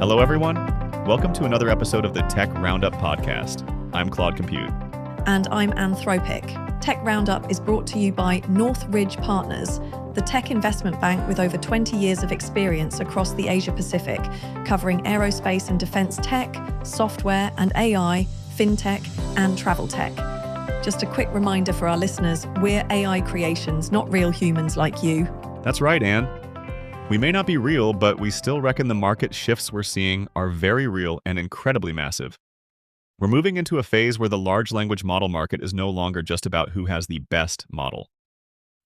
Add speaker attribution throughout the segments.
Speaker 1: Hello, everyone. Welcome to another episode of the Tech Roundup podcast. I'm Claude Compute.
Speaker 2: And I'm Thropic. Tech Roundup is brought to you by Northridge Partners, the tech investment bank with over 20 years of experience across the Asia-Pacific, covering aerospace and defense tech, software and AI, fintech, and travel tech. Just a quick reminder for our listeners, we're AI creations, not real humans like you.
Speaker 1: That's right, Anne. We may not be real, but we still reckon the market shifts we're seeing are very real and incredibly massive. We're moving into a phase where the large language model market is no longer just about who has the best model.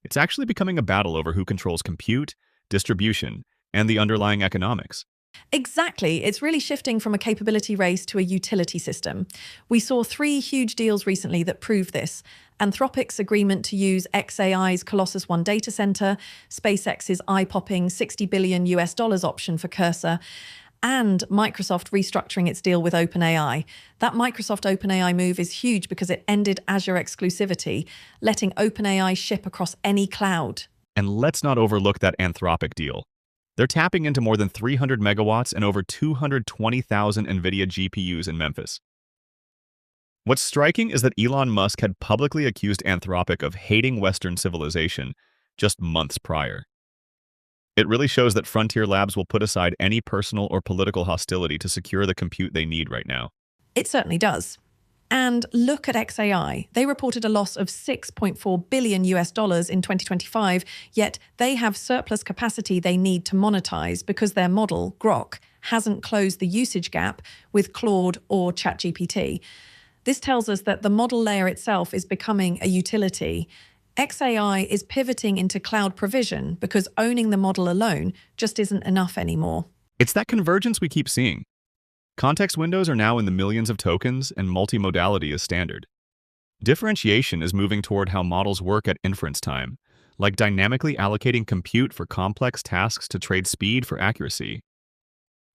Speaker 1: It's actually becoming a battle over who controls compute, distribution, and the underlying economics.
Speaker 2: Exactly. It's really shifting from a capability race to a utility system. We saw 3 huge deals recently that prove this. Anthropic's agreement to use xAI's Colossus One data center, SpaceX's eye-popping $60 billion option for Cursor, and Microsoft restructuring its deal with OpenAI. That Microsoft OpenAI move is huge because it ended Azure exclusivity, letting OpenAI ship across any cloud.
Speaker 1: And let's not overlook that Anthropic deal. They're tapping into more than 300 megawatts and over 220,000 NVIDIA GPUs in Memphis. What's striking is that Elon Musk had publicly accused Anthropic of hating Western civilization just months prior. It really shows that Frontier Labs will put aside any personal or political hostility to secure the compute they need right now.
Speaker 2: It certainly does. And look at xAI. They reported a loss of $6.4 billion in 2025, yet they have surplus capacity they need to monetize because their model, Grok, hasn't closed the usage gap with Claude or ChatGPT. This tells us that the model layer itself is becoming a utility. xAI is pivoting into cloud provision because owning the model alone just isn't enough anymore.
Speaker 1: It's that convergence we keep seeing. Context windows are now in the millions of tokens, and multimodality is standard. Differentiation is moving toward how models work at inference time, like dynamically allocating compute for complex tasks to trade speed for accuracy.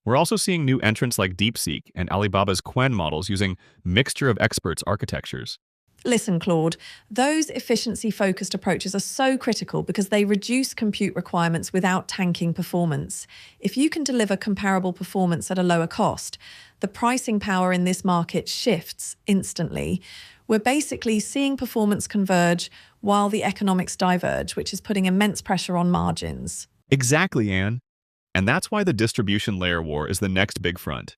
Speaker 1: We're also seeing new entrants like DeepSeek and Alibaba's Qwen models using mixture of experts architectures.
Speaker 2: Listen, Claude, those efficiency-focused approaches are so critical because they reduce compute requirements without tanking performance. If you can deliver comparable performance at a lower cost, the pricing power in this market shifts instantly. We're basically seeing performance converge while the economics diverge, which is putting immense pressure on margins.
Speaker 1: Exactly, Anne. And that's why the distribution layer war is the next big front.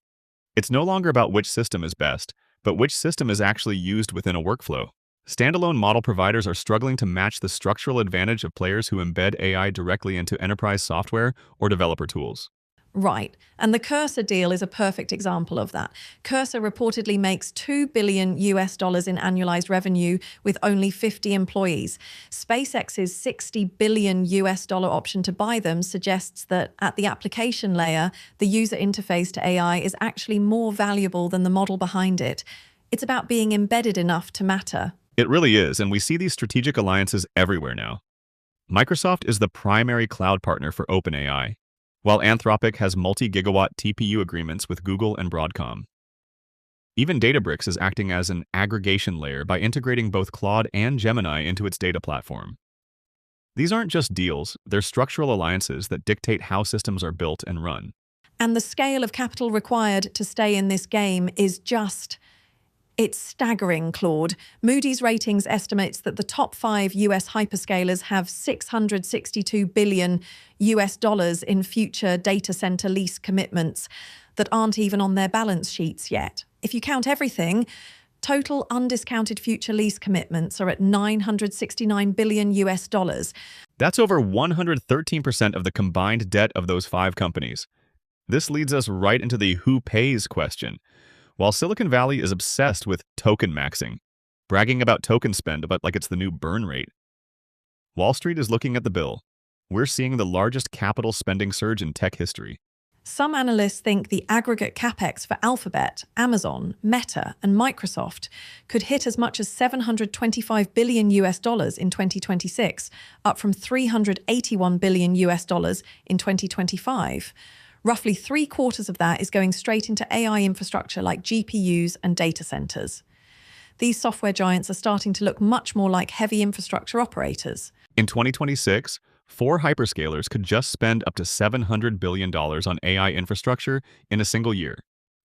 Speaker 1: It's no longer about which system is best, but which system is actually used within a workflow. Standalone model providers are struggling to match the structural advantage of players who embed AI directly into enterprise software or developer tools.
Speaker 2: Right. And the Cursor deal is a perfect example of that. Cursor reportedly makes $2 billion in annualized revenue with only 50 employees. SpaceX's $60 billion option to buy them suggests that at the application layer, the user interface to AI is actually more valuable than the model behind it. It's about being embedded enough to matter.
Speaker 1: It really is, and we see these strategic alliances everywhere now. Microsoft is the primary cloud partner for OpenAI, while Anthropic has multi-gigawatt TPU agreements with Google and Broadcom. Even Databricks is acting as an aggregation layer by integrating both Claude and Gemini into its data platform. These aren't just deals, they're structural alliances that dictate how systems are built and run.
Speaker 2: And the scale of capital required to stay in this game is it's staggering, Claude. Moody's Ratings estimates that the top 5 US hyperscalers have $662 billion in future data center lease commitments that aren't even on their balance sheets yet. If you count everything, total undiscounted future lease commitments are at $969 billion.
Speaker 1: That's over 113% of the combined debt of those 5 companies. This leads us right into the who pays question. While Silicon Valley is obsessed with token maxing, bragging about token spend but like it's the new burn rate, Wall Street is looking at the bill. We're seeing the largest capital spending surge in tech history.
Speaker 2: Some analysts think the aggregate capex for Alphabet, Amazon, Meta, and Microsoft could hit as much as $725 billion in 2026, up from $381 billion in 2025. Roughly 3/4 of that is going straight into AI infrastructure like GPUs and data centers. These software giants are starting to look much more like heavy infrastructure operators.
Speaker 1: In 2026, 4 hyperscalers could just spend up to $700 billion on AI infrastructure in a single year,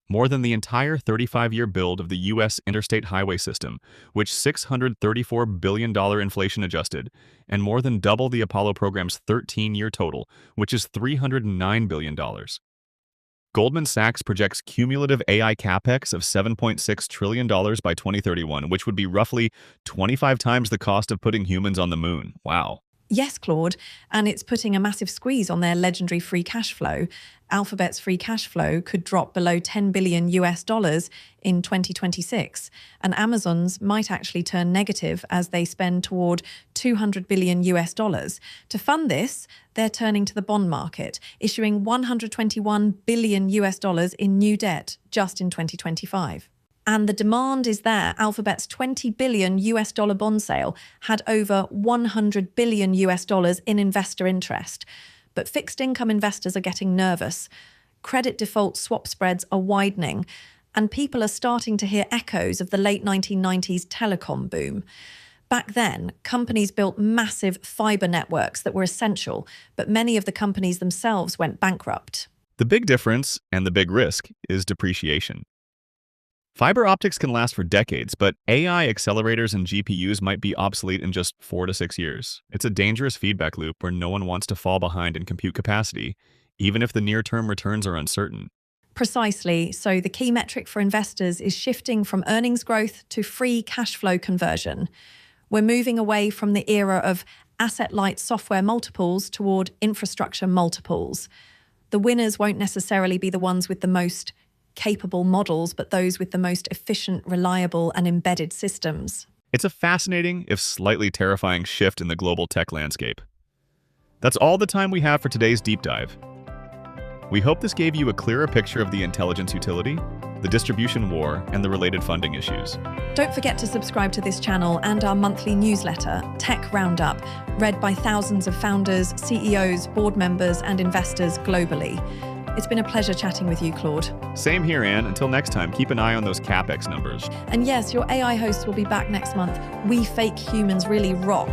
Speaker 1: more than the entire 35-year build of the U.S. interstate highway system, which $634 billion inflation adjusted, and more than double the Apollo program's 13-year total, which is $309 billion. Goldman Sachs projects cumulative AI capex of $7.6 trillion by 2031, which would be roughly 25 times the cost of putting humans on the moon. Wow.
Speaker 2: Yes, Claude, and it's putting a massive squeeze on their legendary free cash flow. Alphabet's free cash flow could drop below $10 billion in 2026, and Amazon's might actually turn negative as they spend toward $200 billion. To fund this, they're turning to the bond market, issuing $121 billion in new debt just in 2025. And the demand is there. Alphabet's $20 billion bond sale had over $100 billion in investor interest. But fixed income investors are getting nervous. Credit default swap spreads are widening, and people are starting to hear echoes of the late 1990s telecom boom. Back then, companies built massive fiber networks that were essential, but many of the companies themselves went bankrupt.
Speaker 1: The big difference, and the big risk, is depreciation. Fiber optics can last for decades, but AI accelerators and GPUs might be obsolete in just 4 to 6 years. It's a dangerous feedback loop where no one wants to fall behind in compute capacity, even if the near-term returns are uncertain.
Speaker 2: Precisely. So the key metric for investors is shifting from earnings growth to free cash flow conversion. We're moving away from the era of asset-light software multiples toward infrastructure multiples. The winners won't necessarily be the ones with the most capable models, but those with the most efficient, reliable, and embedded systems.
Speaker 1: It's a fascinating, if slightly terrifying, shift in the global tech landscape. That's all the time we have for today's deep dive. We hope this gave you a clearer picture of the intelligence utility, the distribution war, and the related funding issues.
Speaker 2: Don't forget to subscribe to this channel and our monthly newsletter, Tech Roundup, read by thousands of founders, CEOs, board members, and investors globally. It's been a pleasure chatting with you, Claude.
Speaker 1: Same here, Anne. Until next time, keep an eye on those CapEx numbers.
Speaker 2: And yes, your AI host will be back next month. We fake humans really rock.